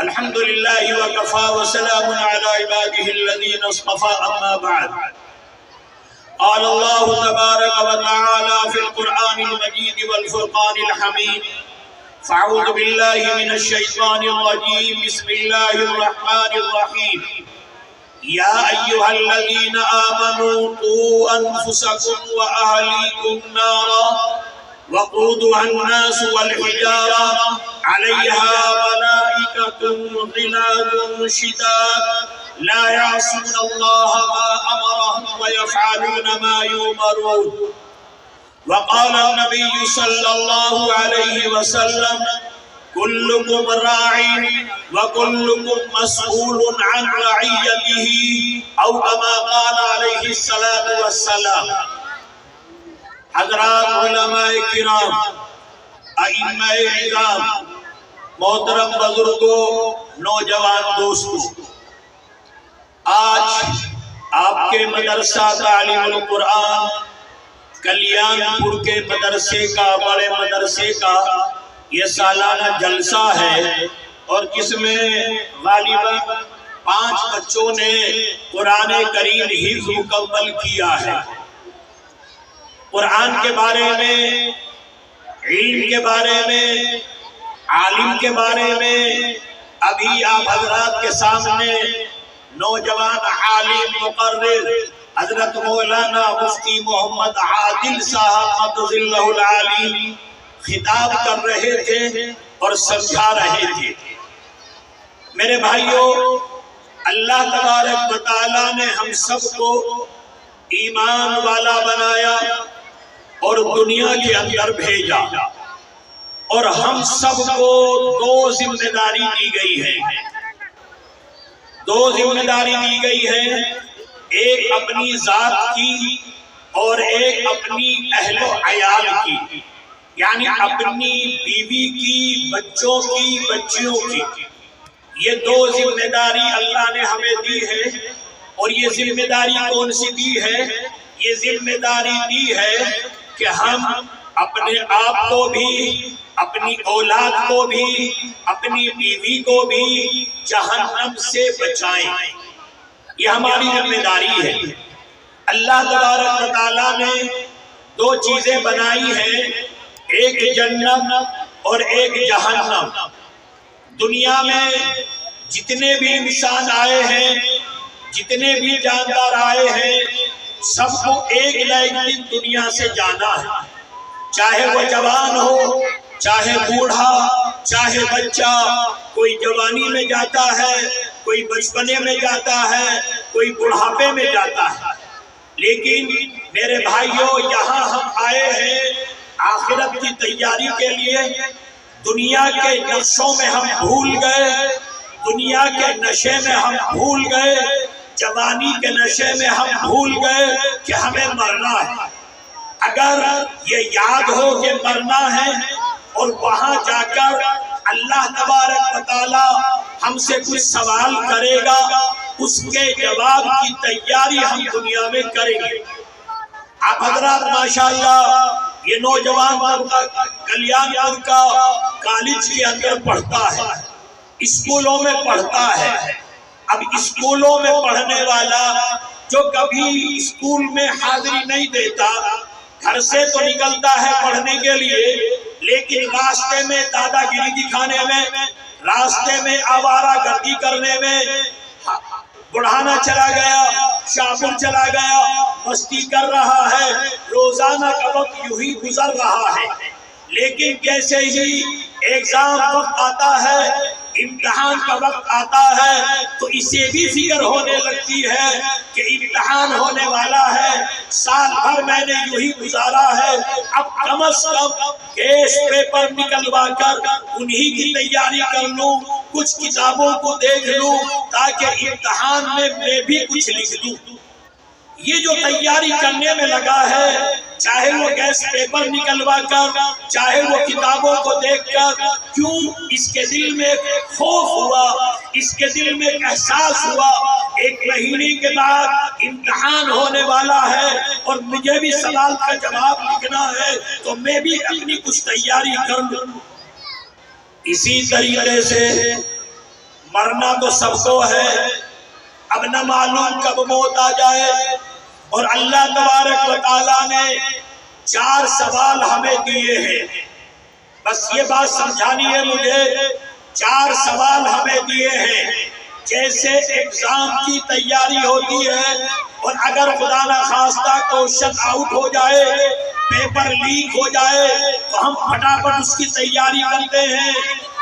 الحمد لله وكفى وسلام على عباده الذين اصطفى أما بعد. قال الله تبارك وتعالى في القرآن المجيد والفرقان الحميد: فأعوذ بالله من الشيطان الرجيم. بسم الله الرحمن الرحيم. يا أيها الذين آمنوا قوا أنفسكم وأهليكم نارا وقودها الناس والحجارة عليها ملائكة غلاظ شداد لا يعصون الله ما أمرهم ويفعلون ما يؤمرون. وقال النبي صلى الله عليه وسلم: كلكم راع وكلكم مسؤول عن رعيته، أو كما قال عليه الصلاة والسلام. حضرات علماء کرام، ائمہ اعظام، محترم بزرگوں، نوجوان دوستوں، آج آپ کے مدرسہ تعلیم القرآن کلیان پور کے مدرسے کا، بڑے مدرسے کا یہ سالانہ جلسہ ہے، اور جس میں غالباً 5 بچوں نے قرآن کریم حفظ مکمل کیا ہے. قرآن کے بارے میں، علم کے بارے میں، عالم کے بارے میں ابھی آپ حضرات کے سامنے نوجوان عالم مقرر حضرت مولانا مفتی محمد عادل صاحب مدظ اللہ العالی خطاب کر رہے تھے اور سمجھا رہے تھے. میرے بھائیوں، اللہ تبارک و تعالیٰ نے ہم سب کو ایمان والا بنایا اور دنیا کے اندر بھیجا، اور ہم سب کو 2 ذمہ داری دی گئی ہے. 2 ذمہ داری دی گئی ہے، ایک اپنی ذات کی اور ایک اپنی اہل و عیال کی، یعنی اپنی بیوی کی، بچوں کی، بچیوں کی. یہ 2 ذمہ داری اللہ نے ہمیں دی ہے. اور یہ ذمہ داری کون سی دی ہے؟ یہ ذمہ داری دی ہے کہ ہم اپنے آپ کو بھی، اپنی اولاد کو بھی، اپنی بیوی کو بھی جہنم سے بچائیں. یہ ہماری ذمہ داری ہے. اللہ تبارک و تعالیٰ نے 2 چیزیں بنائی ہیں، ایک جنت اور ایک جہنم. دنیا میں جتنے بھی انسان آئے ہیں، جتنے بھی جاندار آئے ہیں، سب کو ایک نہ ایک دن دنیا سے جانا ہے. چاہے وہ جوان ہو، چاہے بوڑھا، چاہے بچہ. کوئی جوانی میں جاتا ہے، کوئی بچپنے میں جاتا ہے، کوئی بڑھاپے میں جاتا ہے. لیکن میرے بھائیوں، یہاں ہم آئے ہیں آخرت کی تیاری کے لیے. دنیا کے نقشوں میں ہم بھول گئے، دنیا کے نشے میں ہم بھول گئے، جوانی کے نشے میں ہم بھول گئے کہ ہمیں مرنا ہے. اگر یہ یاد ہو کہ مرنا ہے اور وہاں جا کر اللہ تبارک و تعالی ہم سے کچھ سوال کرے گا، اس کے جواب کی تیاری ہم دنیا میں کریں گے. آپ حضرات ماشاءاللہ، یہ نوجوان کلیان پور کا کالج کے اندر پڑھتا ہے، اسکولوں میں پڑھتا ہے. اب اسکولوں میں پڑھنے والا جو کبھی اسکول میں حاضری نہیں دیتا، گھر سے تو نکلتا ہے پڑھنے کے لیے، لیکن راستے میں دادا گیری دکھانے میں، راستے میں آوارہ گردی کرنے میں، بڑھانا چلا گیا، شاپور چلا گیا، مستی کر رہا ہے. روزانہ کا وقت یوں ہی گزر رہا ہے. لیکن جیسے ہی ایگزام وقت آتا ہے، امتحان کا وقت آتا ہے، تو اسے بھی فکر ہونے لگتی ہے کہ امتحان ہونے والا ہے، سال بھر میں نے یوں ہی گزارا ہے، اب کم از کم کیس پیپر نکلوا کر انہی کی تیاری کر لوں، کچھ کتابوں کو دیکھ لوں تاکہ امتحان میں بھی کچھ لکھ دوں. یہ جو تیاری کرنے میں لگا ہے، چاہے وہ گیس پیپر نکلوا کر، چاہے وہ کتابوں کو دیکھ کر، کیوں اس کے دل میں خوف ہوا، اس کے دل میں احساس ہوا 1 مہینے کے بعد امتحان ہونے والا ہے اور مجھے بھی سوال کا جواب لکھنا ہے، تو میں بھی اپنی کچھ تیاری کر لوں. اسی طریقے سے مرنا تو سب کو ہے، اب نہ معلوم کب موت آ جائے۔ اور اللہ تبارک و تعالیٰ نے 4 سوال ہمیں دیے ہیں، بس یہ بات سمجھانی ہے مجھے، 4 سوال ہمیں دیے ہیں۔ جیسے ایگزام کی تیاری ہوتی ہے اور اگر خدا نخواستہ کوشچن آؤٹ ہو جائے، پیپر لیک ہو جائے تو ہم پھٹافٹ اس کی تیاری کرتے ہیں۔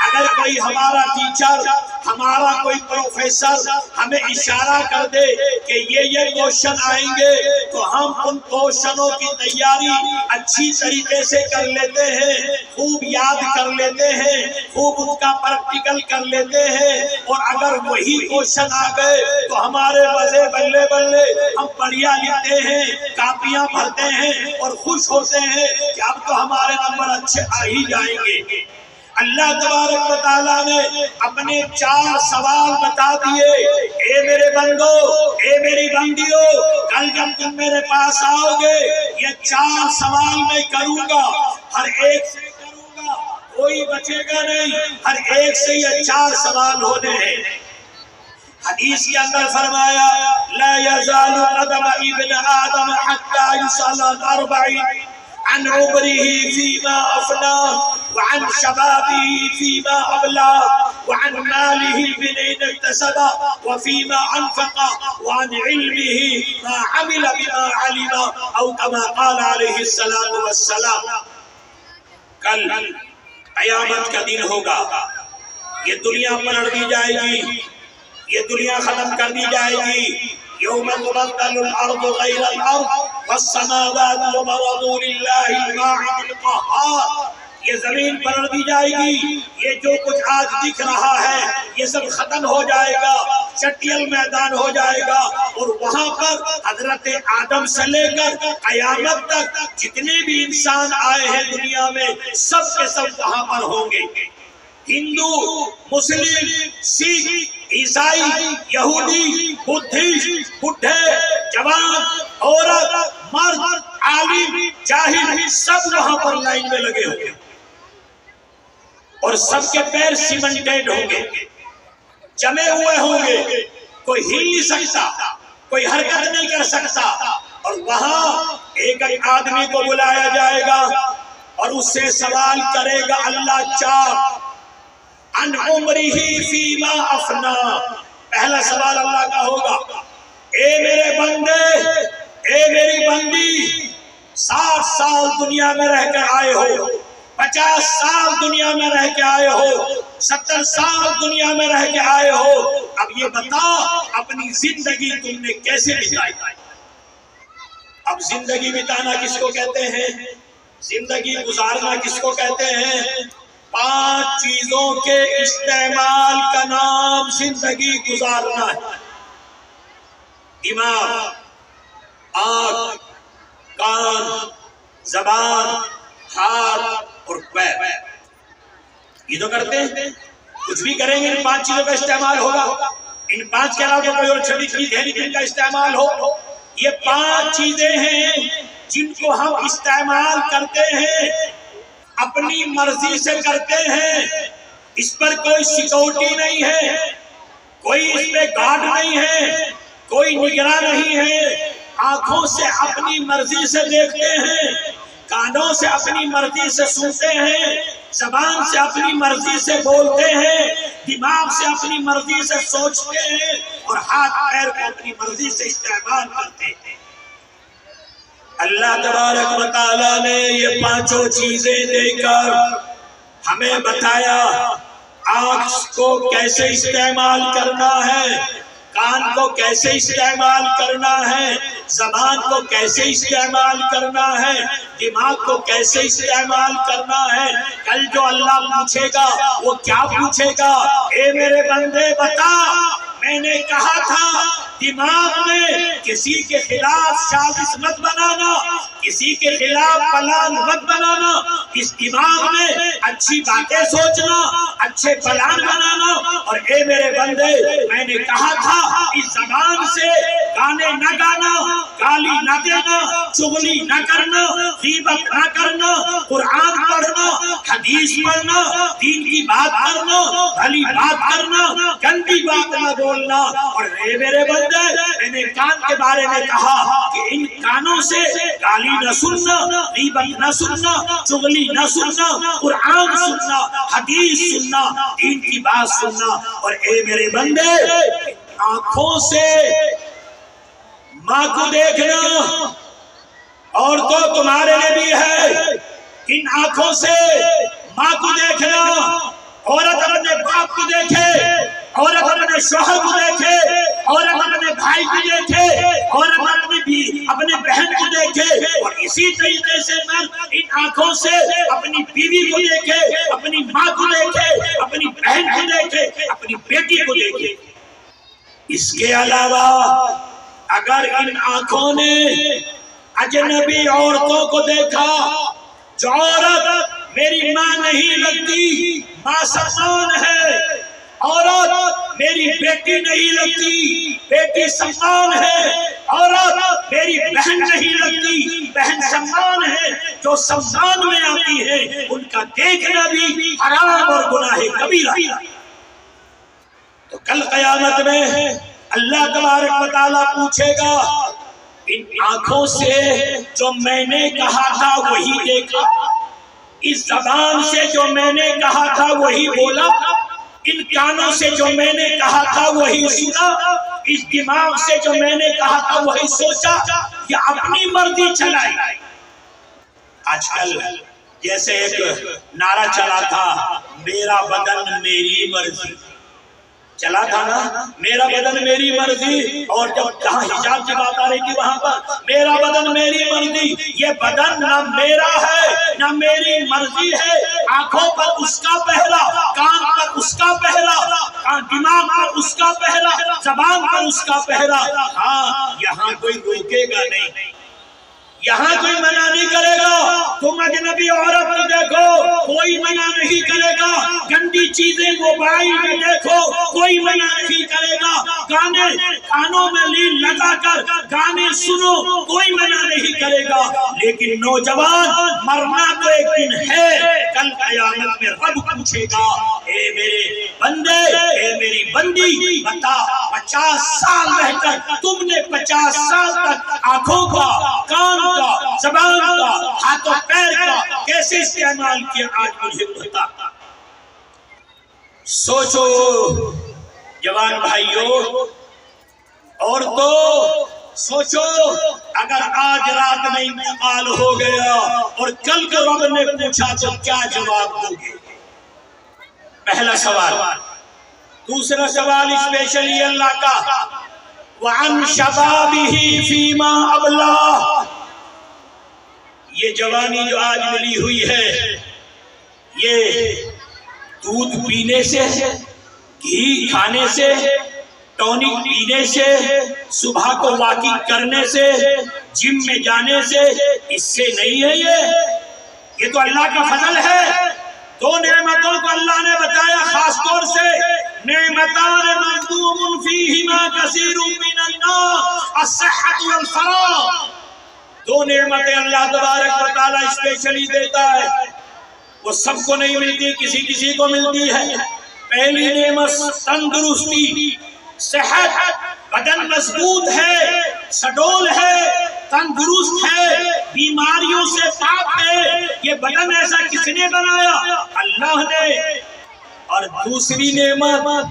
اگر کوئی ہمارا ٹیچر، ہمارا کوئی پروفیسر ہمیں اشارہ کر دے کہ یہ کوشچن آئیں گے تو ہم ان کوشچنوں کی تیاری اچھی طریقے سے کر لیتے ہیں، خوب یاد کر لیتے ہیں، خوب ان کا پریکٹیکل کر لیتے ہیں۔ اور اگر وہی کوشچن آ گئے تو ہمارے مزے بلے بلے، ہم بڑھیا لکھتے ہیں، کاپیاں بھرتے ہیں اور خوش ہوتے ہیں کہ اب تو ہمارے نمبر اچھے آ ہی جائیں گے۔ اللہ تبارک و تعالیٰ نے اپنے 4 سوال بتا دیے۔ اے میرے بندو، اے میری بندیو، کل جب تم میرے پاس آؤ گے یہ 4 سوال میں کروں گا، ہر ایک سے کروں گا، کوئی بچے گا نہیں، ہر ایک سے یہ 4 سوال ہونے ہیں۔ حدیث کے اندر فرمایا لا يزال قدم ابن آدم حتى يسأل عن 4، عن عمره فيما أفناه، وعن شبابه فيما أبلاه، وعن ماله من أين اكتسبه وفيما أنفقه، وعن علمه ما عمل بما علم، أو كما قال عليه الصلاة والسلام۔ کل قیامت کا دن ہوگا، یہ دنیا پلٹ دی جائے گی، یہ دنیا ختم کر دی جائے گی۔ یوم تبدل الارض غیر الارض والسماوات وبرزوا للہ الواحد القہار۔ یہ زمین پلٹ دی جائے گی، یہ جو کچھ آج دکھ رہا ہے یہ سب ختم ہو جائے گا، چٹیل میدان ہو جائے گا، اور وہاں پر حضرت آدم سے لے کر قیامت تک جتنے بھی انسان آئے ہیں دنیا میں سب کے سب وہاں پر ہوں گے۔ ہندو، مسلم، سکھ، عیسائی، یہودی، بدھسٹ، بڈھے، جوان، عورت، مرد، عالم، جاہل، سب وہاں پر لائن میں لگے ہوں گے اور سب کے پیر سیمنٹیڈ ہوں گے، جمے ہوئے ہوں گے، کوئی ہل نہیں سکتا، کوئی حرکت نہیں کر سکتا۔ اور وہاں ایک آدمی کو بلایا جائے گا اور اس سے سوال کرے گا اللہ 4، عن عمرہ فیما افنا۔ پہلا سوال اللہ کا ہوگا، اے میرے بندے، اے میری بندی، 60 سال دنیا میں رہ کر آئے ہو، 50 سال دنیا میں رہ کے آئے ہو، 70 سال دنیا میں رہ کے آئے ہو، اب یہ بتا اپنی زندگی تم نے کیسے بتائی؟ اب زندگی بتانا کس کو کہتے ہیں؟ زندگی گزارنا کس کو کہتے ہیں؟ 5 چیزوں کے استعمال کا نام زندگی گزارنا ہے۔ دماغ، آنکھ، کان، زبان، ہاتھ اور پیر، یہ تو کرتے ہیں، کچھ بھی کریں گے ان 5 چیزوں کا استعمال ہوگا۔ ان 5 کے علاوہ کوئی اور چھٹی چیز ہے نہیں جن کا استعمال ہو۔ یہ 5 چیزیں ہیں جن کو ہم استعمال کرتے ہیں، اپنی مرضی سے کرتے ہیں، اس پر کوئی سیکورٹی نہیں ہے، کوئی اس پہ گارڈ نہیں ہے، کوئی نگراں نہیں ہے۔ آنکھوں سے اپنی مرضی سے دیکھتے ہیں، کانوں سے اپنی مرضی سے سنتے ہیں، زبان سے اپنی مرضی سے بولتے ہیں، دماغ سے اپنی مرضی سے سوچتے ہیں، اور ہاتھ پیر کو اپنی مرضی سے استعمال کرتے ہیں۔ اللہ تبارک و تعالیٰ نے یہ 5 چیزیں دے کر ہمیں بتایا آنکھ کو کیسے استعمال کرنا ہے، کان کو کیسے استعمال کرنا ہے، زبان کو کیسے استعمال کرنا ہے، دماغ کو کیسے استعمال کرنا ہے۔ کل جو اللہ پوچھے گا وہ کیا پوچھے گا؟ اے میرے بندے بتا، میں نے کہا تھا دماغ میں کسی کے خلاف سازش مت بنانا، کسی کے خلاف پلان مت بنانا، اس دماغ میں اچھی باتیں سوچنا، اچھے پلان بنانا۔ اور اے میرے بندے، میں نے کہا تھا اس زبان سے گانے نہ گانا، گالی نہ دینا، چغلی نہ کرنا، غیبت نہ کرنا، قرآن پڑھنا، حدیث پڑھنا، دین کی بات کرنا، بھلی بات کرنا، گندی بات نہ بولنا۔ اور اے میرے بندے، میں نے کان کے بارے میں کہا کہ ان کانوں سے گالی نہ سننا، غیبت نہ سننا، چغلی نہ سننا، قرآن سننا، حدیث سننا، دین کی بات سننا۔ اور اے میرے بندے، آنکھوں سے ماں کو دیکھنا اور تو تمہارے لیے بھی ہے، ان آنکھوں سے ماں کو دیکھنا، عورت اپنے باپ کو دیکھے، عورت اپنے شوہر کو دیکھے، عورت اپنے بھائی کو دیکھے، عورت اپنے بہن کو دیکھے، اور اسی طریقے سے مرد ان آنکھوں سے اپنی بیوی کو دیکھے، اپنی ماں کو دیکھے، اپنی بہن کو دیکھے، اپنی بیٹی کو دیکھے۔ اس کے علاوہ اگر ان آنکھوں نے اجنبی عورتوں کو دیکھا، جو عورت میری ماں نہیں لگتی، ماں سمان ہے، عورت میری بیٹی نہیں لگتی، بیٹی سمان ہے، عورت میری بہن نہیں لگتی، بہن سمان ہے، جو سمان میں آتی ہے ان کا دیکھنا بھی حرام اور گناہ کبیرہ۔ تو کل قیامت میں اللہ تبارک و تعالیٰ پوچھے گا، ان آنکھوں سے جو میں نے کہا تھا وہی دیکھا، اس زبان سے جو میں نے کہا تھا وہی بولا، ان کانوں سے جو میں نے کہا تھا وہی سنا، اس دماغ سے جو میں نے کہا تھا وہی سوچا، یا اپنی مرضی چلائی۔ آج کل جیسے ایک نعرہ چلا تھا، میرا بدن میری مرضی، چلا تھا نا، میرا بدن میری مرضی، اور جب جہاں حجاب کی بات آ رہی تھی وہاں پر میرا بدن میری مرضی۔ یہ بدن نہ میرا ہے نہ میری مرضی ہے، آنکھوں پر اس کا پہرا، کان پر اس کا پہرا، دماغ پر اس کا پہرا، زبان پر اس کا پہرا۔ ہاں، یہاں کوئی روکے گا نہیں، یہاں کوئی منع نہیں کرے گا۔ تم اجنبی عورت کو دیکھو، کوئی منع نہیں کرے گا، گندی چیزیں موبائل میں دیکھو، کوئی منع نہیں کرے گا، گانے کانوں میں لیل لگا کر گانے سنو، کوئی منع نہیں کرے گا۔ لیکن نوجوان، مرنا تو ایک دن ہے، کل قیامت میں رب پوچھے گا، اے میرے بندے، اے میری بندی، بتا 50 سال رہ کر تم نے 50 سال تک آنکھوں کا، کان کا، زبان کا، ہاتھ و پیر کا کیسے استعمال کیا؟ آج مجھے بتا۔ سوچو جوان بھائیوں، اور تو سوچو اگر آج رات میں انتقال ہو گیا اور کل کو رب نے پوچھا تو کیا جواب دو گے؟ پہلا سوال۔ دوسرا سوال اسپیشلی اللہ کا، وَعَنْ شَبَابِهِ فِيمَا أَبْلَاهُ، یہ جوانی جو آج ملی ہوئی ہے، یہ دودھ پینے سے، گھی کھانے سے، ٹونک پینے سے، صبح کو واکنگ کرنے سے، جم میں جانے سے، اس سے نہیں ہے۔ یہ تو اللہ کا فضل ہے۔ دو نعمتوں کو اللہ نے بتایا خاص طور سے، نعمتان مغبون فیہما کثیر من الناس، الصحۃ والفراغ۔ دو نعمتیں اللہ تبارک و تعالیٰ اسپیشلی دیتا ہے، وہ سب کو نہیں ملتی، کسی کسی کو ملتی ہے۔ پہلی نعمت تندرستی، صحت، بدن مضبوط ہے، سڈول ہے، تندرست ہے، بیماریوں سے پاک ہے۔ یہ بدن ایسا کس نے بنایا؟ اللہ نے۔ اور دوسری نعمت،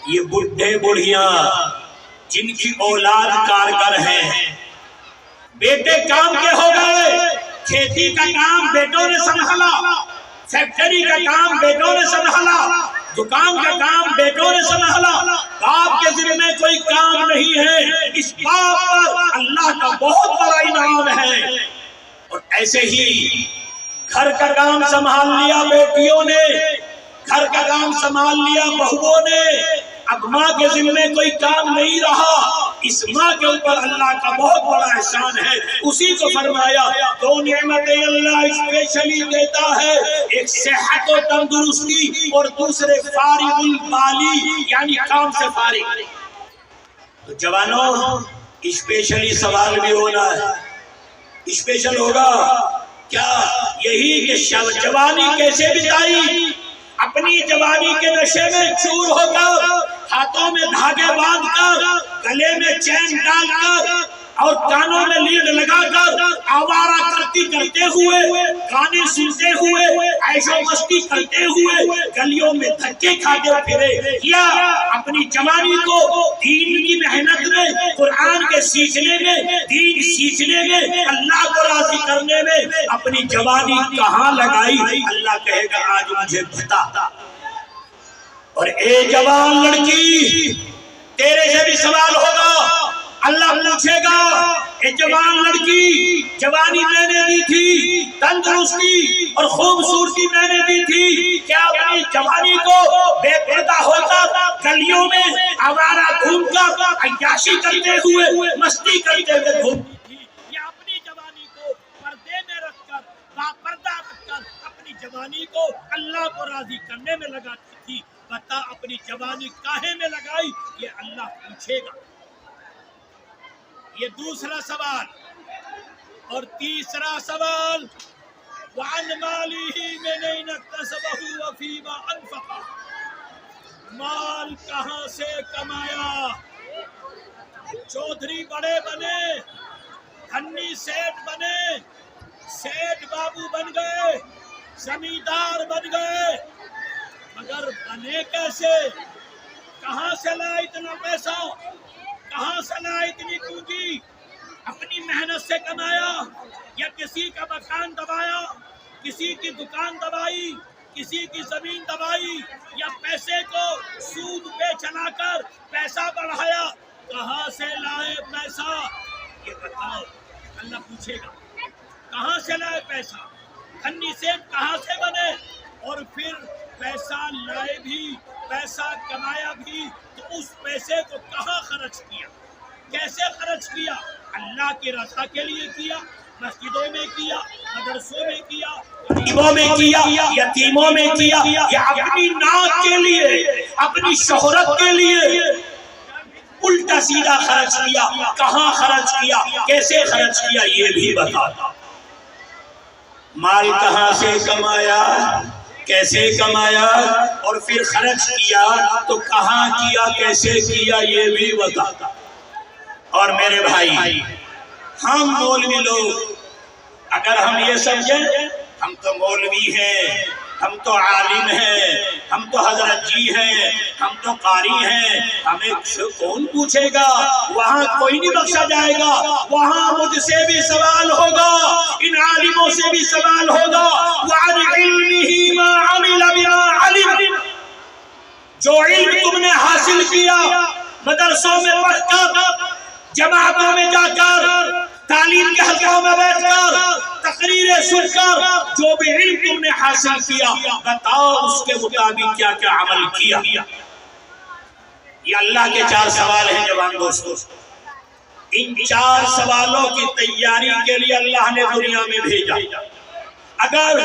یہ بڈھے بڑھیاں جن کی اولاد کارگر ہیں، بیٹے کام کے ہو گئے، کھیتی کا کام بیٹوں نے سنبھالا، فیکٹری کا کام بیٹوں نے سنبھالا، دکان کا کام بیٹوں نے سنبھالا، باپ کے ذمہ کوئی کام نہیں ہے۔ اس باپ پر اللہ کا بہت بڑا انعام ہے۔ اور ایسے ہی گھر کا کام سنبھال لیا بیٹیوں نے، گھر کا کام سنبھال لیا بہووں نے، اب ماں کے ذمہ کوئی کام نہیں رہا۔ اس ماں کے اوپر اللہ کا بہت بڑا احسان ہے. اسی کو فرمایا دو نعمتیں اللہ اسپیشلی دیتا ہے، ایک صحت و تندرستی اور دوسرے فارغ البالی یعنی کام سے فارغ. تو جوانوں اسپیشلی سوال بھی ہونا ہے. اسپیشل ہوگا کیا یہی کہ جوانی کیسے بتائی؟ اپنی جوانی کے نشے میں چور ہو کر، ہاتھوں میں دھاگے باندھ کر، گلے میں چین ڈال کر اور کانوں میں لیڈ لگا کر آوارہ کرتی کرتے ہوئے، گانے سنتے ہوئے، عیش و مستی کرتے ہوئے گلیوں میں دھکے کھاتے پھرے، یا اپنی جوانی کو دین کی محنت میں، قرآن کے سیکھنے میں، دین سیکھنے میں، اللہ کو راضی کرنے میں اپنی جوانی کہاں لگائی؟ اللہ کہے گا آج مجھے بتا. اور اے جوان لڑکی، تیرے سے بھی سوال ہوگا. اللہ پوچھے گا اے جوان لڑکی، جوانی میں نے دی تھی، تندرستی اور خوبصورتی میں نے دی تھی، کیا اپنی جوانی کو بے پردہ ہو کر گلیوں میں آوارہ گھوم کر عیاشی کرتے ہوئے، مستی کرتے ہوئے گھومتی تھی، یا اپنی جوانی کو پردے میں رکھ کر، باپردہ رکھ کر اپنی جوانی کو اللہ کو راضی کرنے میں لگاتی تھی؟ بتا اپنی جوانی کاہے میں لگائی؟ یہ اللہ پوچھے گا. یہ دوسرا سوال. اور تیسرا سوال وَعَنْ مَالِهِ مِنْ أَيْنَ اكْتَسَبَهُ وَفِيمَا أَنْفَقَهُ، مال کہاں سے کمایا؟ چودھری بڑے بنے، دھنی سیٹ بنے، سیٹ بابو بن گئے، زمیندار بن گئے، مگر بنے کیسے؟ کہاں سے لا اتنا پیسہ؟ کہاں سے لا اتنی پونجی؟ اپنی محنت سے کمایا یا کسی کا مکان دبایا، کسی کی دکان دبائی، کسی کی زمین دبائی، یا پیسے کو سود پہ چلا کر پیسہ بڑھایا؟ کہاں سے لائے پیسہ؟ یہ بتاؤ. اللہ پوچھے گا کہاں سے لائے پیسہ؟ دھنی سیٹ کہاں سے بنے؟ اور پھر پیسہ لائے بھی، پیسہ کمایا بھی، تو اس پیسے کو کہاں خرچ کیا؟ کیسے خرچ کیا؟ اللہ کی رضا کے لیے کیا، مسجدوں میں کیا، مدرسوں میں کیا، غریبوں میں کیا، یتیموں میں کیا، یا اپنی ناک کے لیے، اپنی شہرت کے لیے الٹا سیدھا خرچ کیا؟ کہاں خرچ کیا؟ کیسے خرچ کیا؟ یہ بھی بتا. مال کہاں سے کمایا، کیسے کمایا، اور پھر خرچ کیا تو کہاں کیا، کیسے کیا، یہ بھی بتا. اور میرے بھائی، ہم مولوی لوگ اگر ہم یہ سمجھیں ہم تو مولوی ہیں، ہم تو عالم ہیں، ہم تو حضرت جی ہیں، ہم تو قاری ہیں، ہمیں کون پوچھے گا؟ وہاں کوئی نہیں بخشا جائے گا. وہاں مجھ سے بھی سوال ہوگا، ان عالموں سے بھی سوال ہوگا. وَعَنْ عِلْمِهِ مَا عَمِلَ بِمَا عَلِمَ، جو علم تم نے حاصل کیا مدرسوں میں پڑھ کر، جماعتوں میں جا کر، تعلیم کے حلقوں میں بیٹھ کر، تقریریں سن کر، جو بھی علم تم نے حاصل کیا بتاؤ اس کے مطابق کیا کیا عمل کیا؟ یہ اللہ کے 4 سوال ہیں جوان دوستو. ان 4 سوالوں کی تیاری کے لیے اللہ نے دنیا میں بھیجا. اگر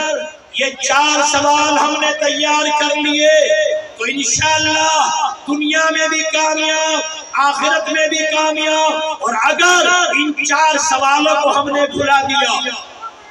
یہ 4 سوال ہم نے تیار کر لیے تو انشاءاللہ دنیا میں بھی کامیاب، آخرت میں بھی کامیاب. اور اگر ان 4 سوالوں کو ہم نے بھلا دیا،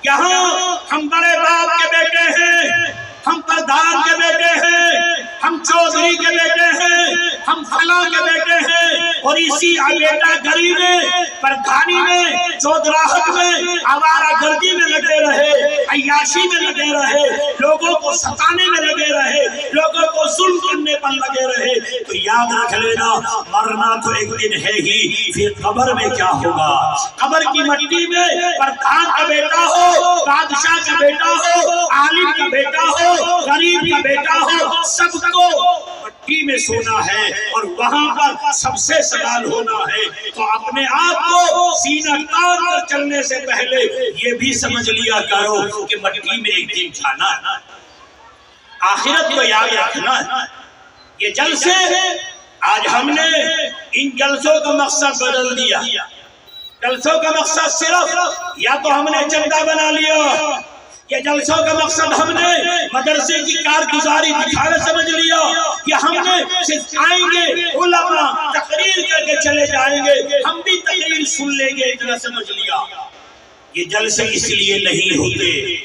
یہاں ہم بڑے باپ کے بیٹے ہیں، ہم پردھان کے بیٹے ہیں، ہم چودھری کے بیٹے ہیں، ہم فلاں کے بیٹے ہیں، اور اسی بیٹا گری میں، پردھانی میں، چودراہٹ میں، آوارہ گردی میں لگے رہے، عیاشی میں لگے رہے، لوگوں کو ستانے میں لگے رہے، لوگوں کو ظلم کرنے پر لگے رہے، تو یاد رکھ لینا مرنا تو ایک دن ہے ہی. پھر قبر میں کیا ہوگا؟ قبر کی مٹی میں پردھان کا بیٹا ہو، بادشاہ کا بیٹا ہو، عالم کا بیٹا ہو، غریب کا بیٹا ہو، سب کو مٹی میں سونا ہے اور وہاں پر سب سے سوال ہونا ہے. تو اپنے آپ کو سینہ تان کر چلنے سے پہلے یہ بھی سمجھ لیا کرو کہ مٹی میں ایک دن جانا ہے، آخرت کو یاد رکھنا ہے. یہ جلسے آج ہم نے ان جلسوں کا مقصد بدل دیا. جلسوں کا مقصد صرف یا تو ہم نے چندہ بنا لیا، یا جلسوں کا مقصد ہم نے مدرسے کی کارگزاری دکھانا سمجھ لیا، یا ہم نے صرف آئیں گے علماء تقریر کر کے چلے جائیں گے، ہم بھی تقریر سن لیں گے، اتنا سمجھ لیا. یہ جلسے اس لیے نہیں ہوتے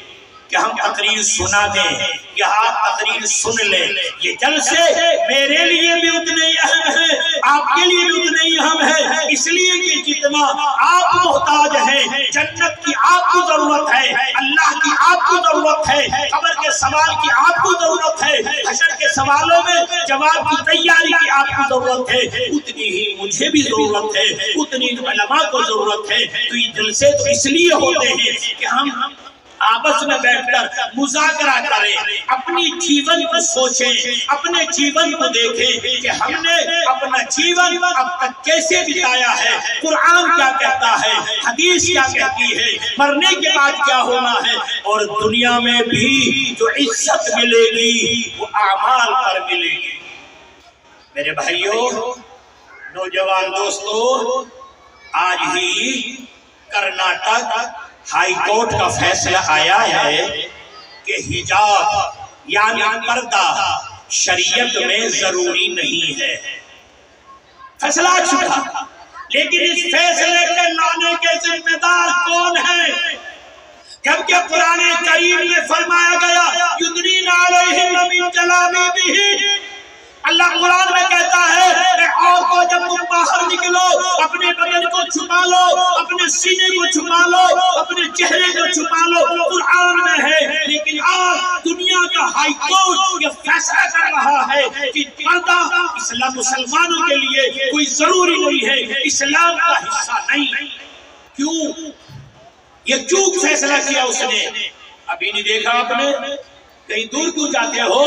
کہ ہم تقریر سنا دیں یا آپ تقریر سن لیں. یہ جلسے میرے لیے بھی اتنے ہی اہم ہیں، آپ کے لیے بھی اتنے ہی اہم ہیں، اس لیے کہ جتنا آپ محتاج ہیں، جنت کی آپ کو ضرورت ہے، اللہ کی آپ کو ضرورت ہے، قبر کے سوال کی آپ کو ضرورت ہے، حشر کے سوالوں میں جواب کی تیاری کی آپ کو ضرورت ہے، اتنی ہی مجھے بھی ضرورت ہے، اتنی علماء کو ضرورت ہے. تو یہ جلسے تو اس لیے ہوتے ہیں کہ ہم آپس میں بیٹھ کر مذاکرہ کریں، اپنی جیون کو سوچیں، اپنے جیون کو دیکھیں کہ ہم نے اپنا جیون اب تک کیسے بتایا ہے، قرآن کیا کہتا ہے، حدیث کیا کہتی ہے، مرنے کے بعد کیا ہونا ہے، اور دنیا میں بھی جو عزت ملے گی وہ اعمال پر ملے گی. میرے بھائیوں، نوجوان دوستو، آج ہی کرناٹک ہائی کورٹ کا فیصلہ آیا ہے کہ حجاب یعنی پردہ شریعت میں ضروری نہیں ہے. فیصلہ آ چکا، لیکن اس فیصلے کے لانے کے ذمہ دار کون ہیں؟ جبکہ قرآن کریم میں فرمایا گیا یدنین علیہن من جلابیبہن. اللہ قرآن میں کہتا ہے کہ عورتوں جب تم باہر نکلو اپنے بدن کو چھپا لو، اپنے سینے کو چھپا لو، اپنے چہرے کو چھپا لو، قرآن میں ہے. لیکن آج دنیا کا ہائی کورٹ یہ فیصلہ کر رہا ہے کہ پردہ اسلام مسلمانوں کے لیے کوئی ضروری نہیں ہے، اسلام کا حصہ نہیں. کیوں یہ چوک فیصلہ کیا اس نے؟ ابھی نہیں دیکھا آپ نے؟ کہیں دور کیوں جاتے ہو؟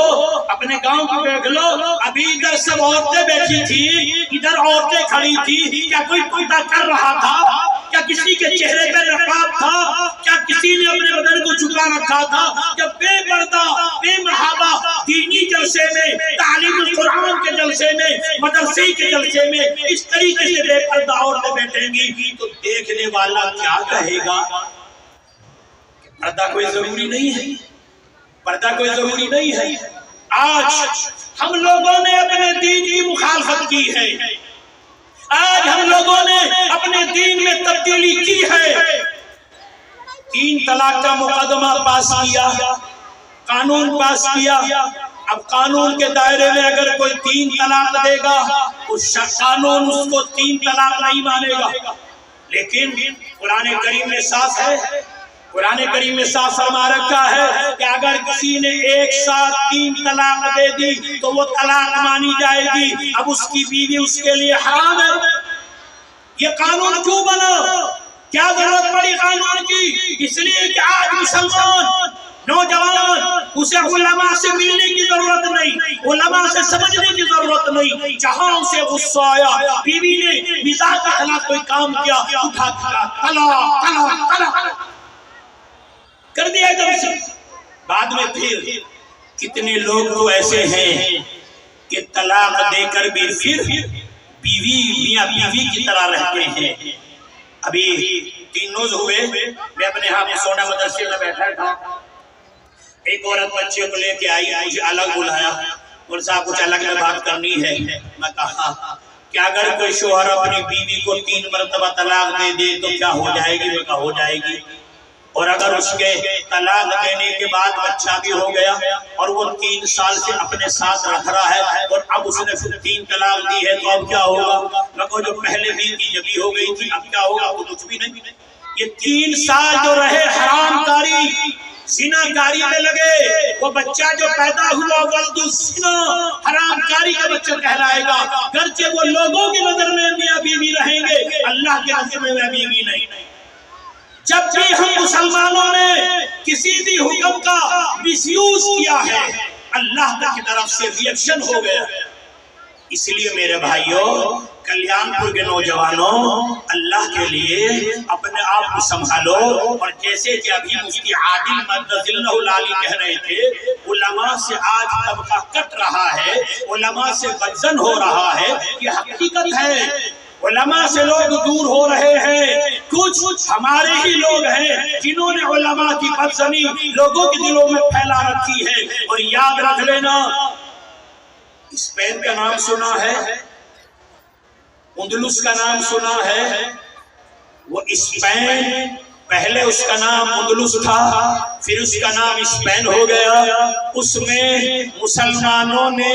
اپنے گاؤں کو دیکھ لو، ابھی ادھر سب عورتیں بیٹھی تھی، ادھر عورتیں کھڑی تھی. کیا کوئی پردہ کر رہا تھا؟ کیا کسی کے چہرے پہ نقاب تھا؟ کیا کسی نے اپنے بدن کو چھپا رکھا تھا؟ جب بے پردہ بے محابہ دینی جلسے میں، تعلیم القرآن کے جلسے میں، مدرسے کے جلسے میں اس طریقے سے بے پردہ عورتیں بیٹھیں گی تو دیکھنے والا کیا کہے گا؟ پردہ کوئی ضروری نہیں ہے، پردہ کوئی ضروری نہیں ہے. آج ہم لوگوں نے اپنے دین کی مخالفت کی ہے، آج ہم لوگوں نے اپنے دین میں تبدیلی کی ہے. 3 طلاق کا مقدمہ پاس کیا، قانون پاس کیا. اب قانون کے دائرے میں اگر کوئی 3 طلاق دے گا اس قانون اس کو 3 طلاق نہیں مانے گا. لیکن قرآن کریم میں صاف ہے، قرآن کریم میں صاف فرما رکھا ہے کہ اگر کسی نے ایک ساتھ 3 طلاق دے دی تو وہ طلاق مانی جائے گی. اب اس کی بیوی اس کے لیے حرام ہے. یہ قانون کیوں بنا؟ کیا ضرورت پڑی قانون کی؟ اس لیے کہ آج مسلمان نوجوان اسے علماء سے ملنے کی ضرورت نہیں، علماء سے سمجھنے کی ضرورت نہیں. جہاں اسے غصہ آیا، بیوی نے مزاج کے خلاف کوئی کام کیا، اٹھا طلاق طلاق طلاق کر دیا ایک دم سے. بعد میں پھر کتنے لوگ تو ایسے ہیں کہ طلاق دے کر بھی پھر بیوی میاں بیوی کی طرح رہتے ہیں. ابھی 3 روز ہوئے میں اپنے ہاں سونا مدرسے میں بیٹھا تھا، ایک عورت بچے کو لے کے آئی، مجھے الگ بلایا، اور صاحب کچھ الگ میں بات کرنی ہے. میں کہا کہ اگر کوئی شوہر اپنی بیوی کو 3 مرتبہ طلاق دے دے تو کیا ہو جائے گی؟ میں کہا ہو جائے گی. اور اگر اس کے طلاق دینے کے بعد بچہ بھی ہو گیا اور وہ 3 سال سے اپنے ساتھ رکھ رہا ہے اور اب اس نے پھر 3 طلاق دی ہے تو اب کیا ہوگا؟ لگو جو پہلے بھی کی جبھی ہو گئی تھی اب کیا ہوگا؟ وہ کچھ بھی نہیں. یہ 3 سال جو رہے حرام کاری زنا کاری میں لگے، وہ بچہ جو پیدا ہوا ولد الزنا حرام کاری کا بچہ کہلائے گا. گرچہ وہ لوگوں کی نظر میں میاں بیوی رہیں گے، اللہ کے نظر میں میاں بیوی نہیں. جب بھی ہم مسلمانوں نے کسی بھی حکم کا مس یوز کیا ہے اللہ کی طرف سے ریئیکشن ہو گیا. اس لیے میرے بھائیوں کلیان پور کے نوجوانوں، اللہ کے لیے اپنے آپ کو سنبھالو، اور جیسے کہ ابھی مفتی عادل مدد اللہ العالی کہہ رہے تھے، علماء سے آج طبقہ کٹ رہا ہے، علماء سے بدزن ہو رہا ہے، یہ حقیقت ہے۔ علماء سے لوگ دور ہو رہے ہیں، کچھ ہمارے ہی لوگ ہیں جنہوں نے علماء کی بدزنی لوگوں کے دلوں میں پھیلا رکھی ہے۔ اور یاد رکھ لینا، اسپین کا نام سنا ہے، اندلس کا نام سنا ہے، وہ اسپین پہلے اس کا نام اندلس تھا، پھر اس کا نام اسپین ہو گیا۔ اس میں مسلمانوں نے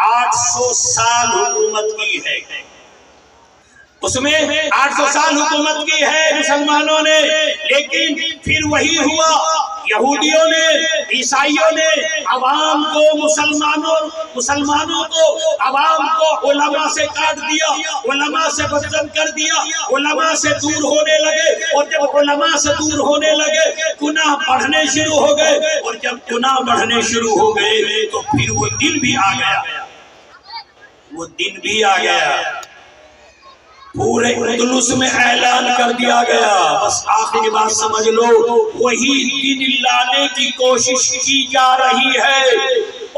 800 سال حکومت کی ہے، اس میں 800 سال حکومت کی ہے مسلمانوں نے، لیکن پھر وہی ہوا، یہودیوں نے، عیسائیوں نے عوام کو، مسلمانوں کو، عوام کو علماء سے کاٹ دیا، علماء سے بدزن کر دیا، علماء سے دور ہونے لگے، اور جب علماء سے دور ہونے لگے گناہ بڑھنے شروع ہو گئے، اور جب گناہ بڑھنے شروع ہو گئے تو پھر وہ دن بھی آ گیا، وہ دن بھی آ گیا، پورے اندلس میں اعلان کر دیا گیا۔ بس آخری بات سمجھ لو، وہی دن لانے کی کوشش کی جا رہی ہے،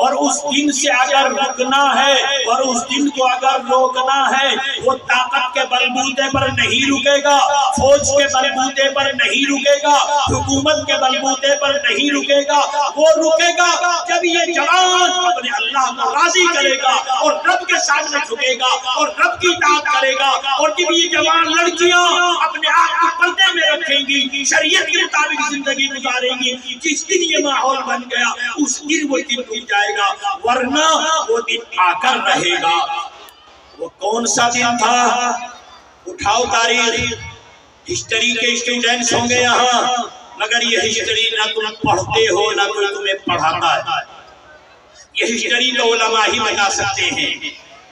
اور اس دن سے اگر رکنا ہے، اور اس دن کو اگر روکنا ہے، وہ طاقت کے بلبوتے پر نہیں رکے گا، فوج کے بلبوتے پر نہیں رکے گا، حکومت کے بلبوتے پر نہیں رکے گا، وہ رکے گا جب یہ جوان اپنے اللہ کو راضی کرے گا، اور رب کے سامنے جھکے گا، اور رب کی اطاعت کرے گا، اور جب یہ جوان لڑکیاں اپنے آپ کو پردے میں رکھیں گی، شریعت کے مطابق زندگی گزاریں گی، جس دن یہ ماحول بن گیا اس دن وہ دن ٹوٹ جائے گا، ورنہ وہ دن آ کر رہے گا۔ وہ کون سا دن تھا؟ اٹھاؤ تاریخ، ہسٹری کے اسٹوڈنٹس ہوں گے یہاں، مگر یہ ہسٹری نہ تم پڑھتے ہو نہ کوئی تمہیں پڑھاتا ہے، یہ ہسٹری تو علماء ہی بتا سکتے ہیں،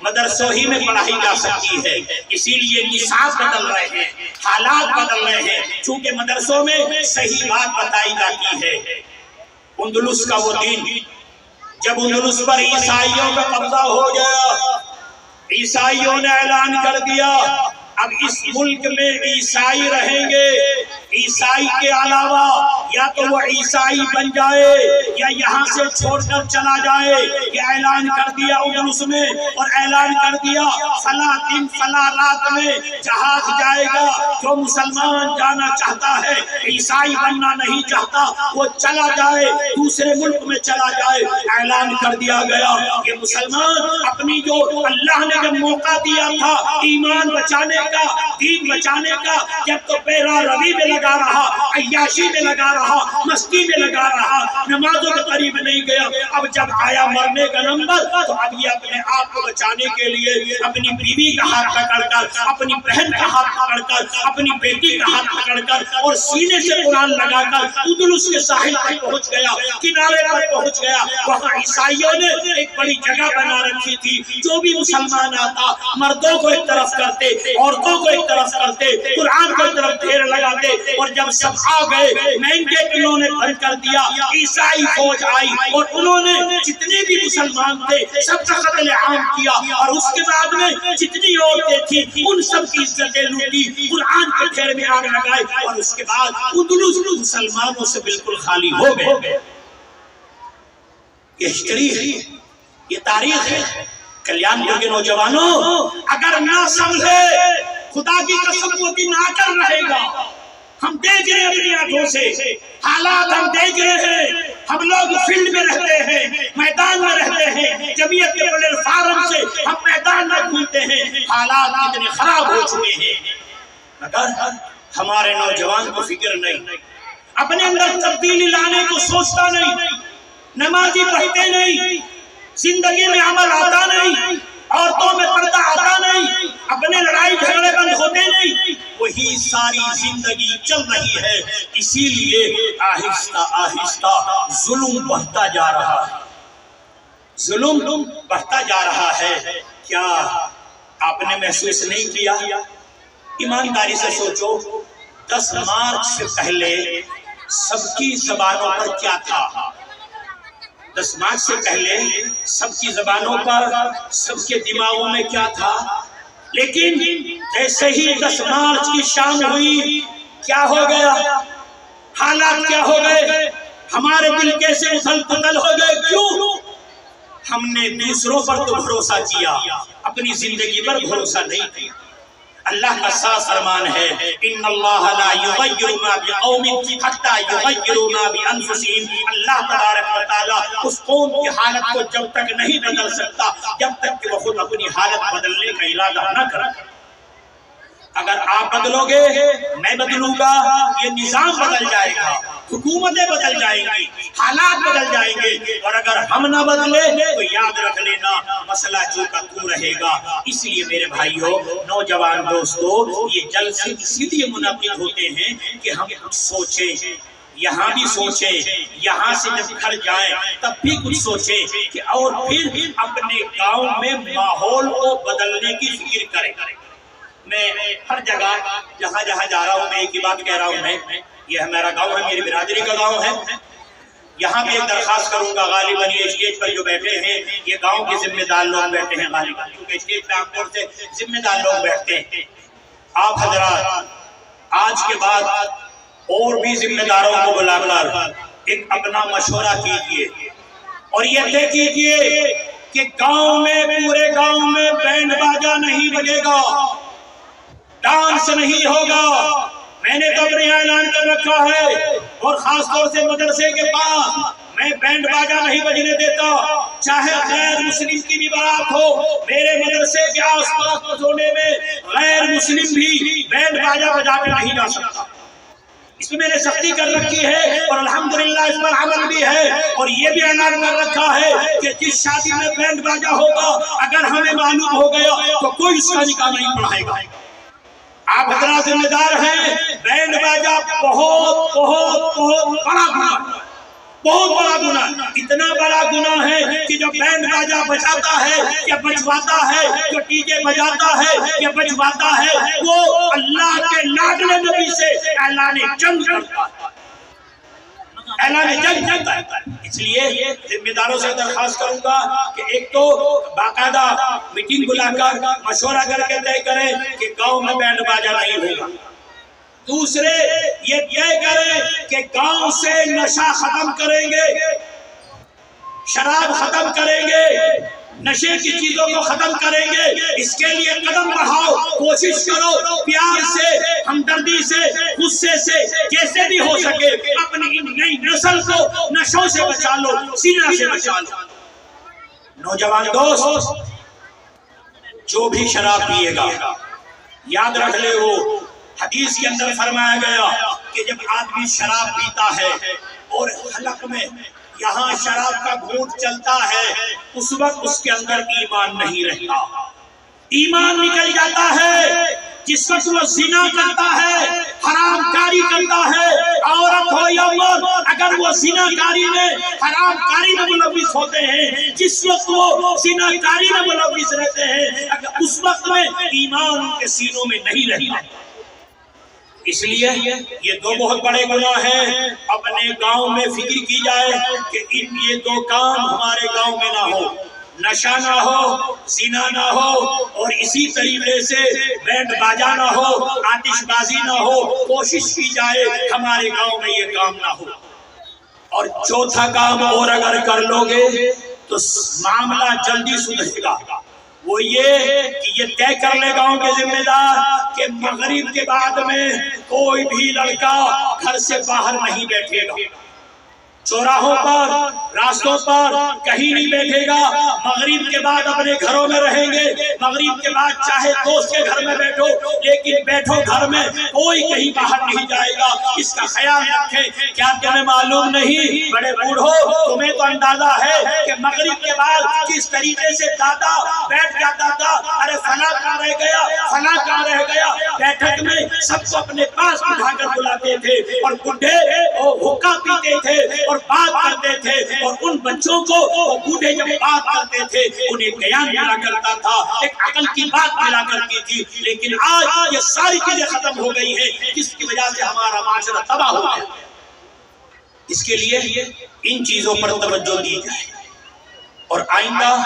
مدرسوں ہی میں پڑھائی جا سکتی ہے، اسی لیے نصاب بدل رہے ہیں، حالات بدل رہے ہیں، چونکہ مدرسوں میں صحیح بات بتائی جاتی ہے۔ اندلس کا وہ دن جب اندلس پر عیسائیوں کا قبضہ ہو گیا، عیسائیوں نے اعلان کر دیا اب اس ملک میں عیسائی رہیں گے، عیسائی کے علاوہ یا تو وہ عیسائی بن جائے یا یہاں سے چھوڑ کر چلا جائے، یہ اعلان کر دیا اندلس میں، اور اعلان کر دیا فلاں دن فلاں رات میں جہاز جائے گا، جو مسلمان جانا چاہتا ہے، عیسائی بننا نہیں چاہتا، وہ چلا جائے، دوسرے ملک میں چلا جائے۔ اعلان کر دیا گیا کہ مسلمان اپنی جو اللہ نے جب موقع دیا تھا ایمان بچانے کا، دین بچانے کا، جب تو پیرا روی میں لگا رہا، عیاشی میں لگا رہا، مستی میں لگا رہا، نمازوں کے قریب نہیں گیا، اب جب آیا مرنے کا نمبر تو اب یہ اپنے آپ کو بچانے کے لیے اپنی بیوی کا ہاتھ پکڑ کر، اپنی بہن کا ہاتھ پکڑ کر، اپنی بیٹی کا ہاتھ پکڑ کر اور سینے سے قرآن لگا کر اندلس کے ساحل پر پہنچ گیا، کنارے پر پہنچ گیا۔ وہاں عیسائیوں نے ایک بڑی جگہ بنا رکھی تھی، جو بھی مسلمان آتا مردوں کو ایک طرف کرتے، عورتوں کو ایک طرف کرتے، قرآن کو ایک طرف ڈھیر لگاتے، اور جب سب آ گئے مین گیٹ انہوں نے بند کر دیا، عیسائی فوج آئی اور انہوں نے جتنے بھی مسلمان تھے سب کا قتل عام کیا، اور اس کے بعد میں جتنی عورتیں تھیں ان سب کی عزتیں لوٹی، قرآن کے ڈھیر میں آگ لگائے، اور اس کے بعد اندلس مسلمانوں سے بالکل خالی ہو گئے۔ یہ ہسٹری ہے، یہ تاریخ ہے۔ کلیان پور کے نوجوانوں اگر نہ سمجھے، خدا کی قسم وہ دن آ کر رہے گا، ہم دیکھ رہے ہیں اپنی آنکھوں سے، حالات ہم دیکھ رہے ہیں، ہم لوگ فیلڈ میں رہتے ہیں، میدان میں رہتے ہیں، جمعیت کے پلیٹ فارم سے ہم میدان میں گھومتے ہیں، حالات اتنے خراب ہو چکے ہیں، مگر ہمارے نوجوان کو فکر نہیں، اپنے اندر تبدیلی لانے کو سوچتا نہیں، نمازی پڑھتے نہیں، زندگی میں عمل آتا نہیں، عورتوں میں پردہ آتا نہیں، اپنے لڑائی جھگڑے بند ہوتے نہیں، وہی ساری زندگی چل رہی ہے۔ اسی لیے آہستہ آہستہ ظلم بڑھتا جا رہا ہے، ظلم بڑھتا جا رہا ہے۔ کیا آپ نے محسوس نہیں کیا؟ ایمانداری سے سوچو، 10 مارچ سے پہلے سب کی زبانوں پر کیا تھا؟ 10 مارچ سے پہلے سب کی زبانوں پر، سب کے دماغوں میں کیا تھا؟ لیکن جیسے ہی 10 مارچ کی شام ہوئی کیا ہو گیا، حالات کیا ہو گئے، ہمارے دل کیسے اتھل پتھل ہو گئے؟ کیوں؟ ہم نے دوسروں پر تو بھروسہ کیا، اپنی زندگی پر بھروسہ نہیں کیا۔ اللہ کا صاف فرمان ہے ان اللہ لا یغیر ما بقوم حتی یغیروا ما بانفسهم۔ اللہ تبارک و تعالی اس قوم کی حالت کو جب تک نہیں بدل سکتا جب تک کہ وہ خود اپنی حالت بدلنے کا ارادہ نہ کرے۔ اگر آپ بدلو گے میں بدلوں گا، یہ نظام بدل جائے گا، حکومتیں بدل جائیں گی، حالات بدل جائیں گے، اور اگر ہم نہ بدلے تو یاد رکھ لینا مسئلہ جو کا تو رہے گا۔ اس لیے میرے بھائیوں، نوجوان دوستو، یہ جلسے اسی لیے منعقد ہوتے ہیں کہ ہم کچھ سوچیں، یہاں بھی سوچیں، یہاں سے جب گھر جائیں تب بھی کچھ سوچیں کہ اور پھر اپنے گاؤں میں ماحول کو بدلنے کی فکر کریں۔ میں ہر جگہ جہاں جہاں جا رہا ہوں میں ایک ہی بات کہہ رہا ہوں، میں یہ ہمارا گاؤں ہے، میری برادری کا گاؤں ہے، یہاں بھی ایک درخواست کروں گا، غالباً یہ اسٹیج پر جو بیٹھے ہیں یہ گاؤں کے ذمہ دار لوگ بیٹھے ہیں، غالباً کیونکہ اسٹیج پہ عام طور سے ذمہ دار لوگ بیٹھتے ہیں۔ آپ حضرات آج کے بعد اور بھی ذمہ داروں کو بلا کر ایک اپنا مشورہ کیجئے اور یہ طے کیجئے کہ گاؤں میں، پورے گاؤں میں بینڈ باجا نہیں بجے گا، ڈانس نہیں ہوگا۔ میں نے تو اپنے اعلان کر رکھا ہے، اور خاص طور سے مدرسے کے پاس میں بینڈ باجا نہیں بجنے دیتا، چاہے غیر مسلم کی بھی بارات ہو، میرے مدرسے کے آس پاس پسونے میں غیر مسلم بھی بینڈ باجا بجا کے نہیں جا سکتا۔ اس میں میں نے سختی کر رکھی ہے اور الحمدللہ اس پر عمل بھی ہے، اور یہ بھی اعلان کر رکھا ہے کہ جس شادی میں بینڈ باجا ہوگا اگر ہمیں معلوم ہو گیا تو کوئی اس کا نکاح نہیں پڑھائے گا۔ آپ حضرات ذمہ دار ہیں، بینڈ باجا بہت بہت بہت بڑا گناہ، بہت بڑا گناہ، اتنا بڑا گناہ ہے کہ جو بینڈ باجا بجاتا ہے یا بجواتا ہے، جو ڈی جے بجاتا ہے یا بجواتا ہے، وہ اللہ کے لاڈلے نبی سے اعلان جنگ کرتا ہے، اعلان جنگ کرتا ہے۔ اس لیے ذمہ داروں سے درخواست کروں گا کہ ایک تو باقاعدہ میٹنگ بلا کر مشورہ کر کے طے کریں کہ گاؤں میں بینڈ باجا نہیں ہوگا، دوسرے یہ طے کریں کہ گاؤں سے نشہ ختم کریں گے، شراب ختم کریں گے، نشے کی چیزوں کو ختم کریں گے، اس کے لیے قدم بڑھاؤ، کوشش کرو، پیار سے، ہمدردی سے، غصے سے، جیسے بھی ہو سکے اپنی نئی نسل کو نشوں سے بچا لو، زنا سے بچا لو۔ نوجوان دوست، جو بھی شراب پیے گا یاد رکھ لے، وہ حدیث کے اندر فرمایا گیا کہ جب آدمی شراب پیتا ہے اور حلق میں یہاں شراب کا گھونٹ چلتا ہے، اس وقت اس کے اندر ایمان نہیں رہتا، ایمان نکل جاتا ہے۔ جس وقت وہ زنا کرتا ہے، حرام کاری کرتا ہے، عورت ہو یا مرد، اگر وہ زنا کاری میں، حرام کاری میں ملوث ہوتے ہیں، جس وقت وہ زنا کاری میں ملوث رہتے ہیں، اگر اس وقت میں ایمان ان کے سینوں میں نہیں رہتا۔ اس لیے یہ دو بہت بڑے گناہ ہیں، اپنے گاؤں میں فکر کی جائے کہ یہ دو کام ہمارے گاؤں میں نہ ہو، نشہ نہ ہو، زنا نہ ہو، اور اسی طریقے سے بینڈ باجا نہ ہو، آتش بازی نہ ہو، کوشش کی جائے ہمارے گاؤں میں یہ کام نہ ہو۔ اور چوتھا کام اور اگر کر لو گے تو معاملہ جلدی سدھرے گا، وہ یہ کہ یہ طے کر لے گاؤں کے ذمہ دار کہ مغرب کے بعد میں کوئی بھی لڑکا گھر سے باہر نہیں بیٹھے گا، چوراہوں پر، راستوں پر کہیں نہیں بیٹھے گا، مغرب کے بعد اپنے گھروں میں رہیں گے، مغرب کے بعد چاہے دوست کے گھر میں بیٹھو لیکن بیٹھو گھر میں، کوئی کہیں باہر نہیں جائے گا، اس کا خیال رکھیں۔ کیا تمہیں معلوم نہیں بڑے بوڑھو، تمہیں تو اندازہ ہے کہ مغرب کے بعد کس طریقے سے دادا بیٹھ جاتا تھا، ارے فلاں کہاں رہ گیا، فلاں کہاں رہ گیا، بیٹھک میں سب کو اپنے پاس بٹھا کر بلاتے تھے، اور بڈھے حقہ پیتے تھے اور بات کرتے تھے، اور ان بچوں کو بوڑھے جب بات کرتے تھے انہیں گیان ملا کرتا تھا، ایک عقل کی بات ملا کرتی تھی۔ لیکن آج یہ ساری چیزیں ختم ہو گئی ہیں، جس کی وجہ سے ہمارا معاشرہ تباہ ہو گیا۔ اس کے لیے ان چیزوں پر توجہ دی جائے۔ اور آئندہ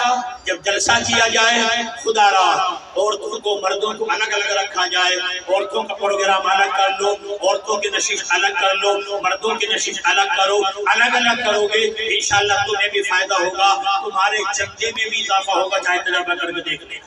جب جلسہ کیا جائے خدا را عورتوں کو مردوں کو الگ الگ رکھا جائے، عورتوں کا پروگرام الگ کر لو، عورتوں کی نشست الگ کر لو، مردوں کی نشست الگ کرو، الگ الگ کرو گے انشاءاللہ تمہیں بھی فائدہ ہوگا، تمہارے چندے میں بھی اضافہ ہوگا، چاہے تجربہ کر کے دیکھ لیں۔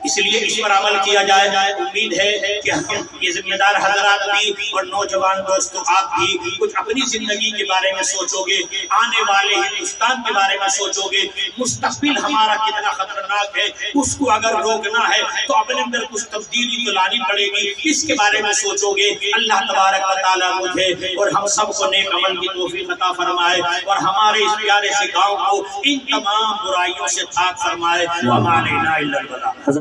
اس لیے اس پر عمل کیا جائے۔ امید ہے کہ ہم یہ ذمہ دار حضرات بھی اور نوجوان دوستوں آپ بھی کچھ اپنی زندگی کے بارے میں سوچو گے، آنے والے ہندوستان کے بارے میں سوچو گے، مستقبل ہمارا کتنا خطرناک ہے، اس کو اگر روکنا ہے تو اپنے اندر کچھ تبدیلی تو لانی پڑے گی، اس کے بارے میں سوچو گے۔ اللہ تبارک و تعالیٰ مجھے اور ہم سب کو نیک عمل کی توفیق عطا فرمائے اور ہمارے اس پیارے سے گاؤں کو ان تمام برائیوں سے پاک فرمائے۔ وما علینا الا البلاغ۔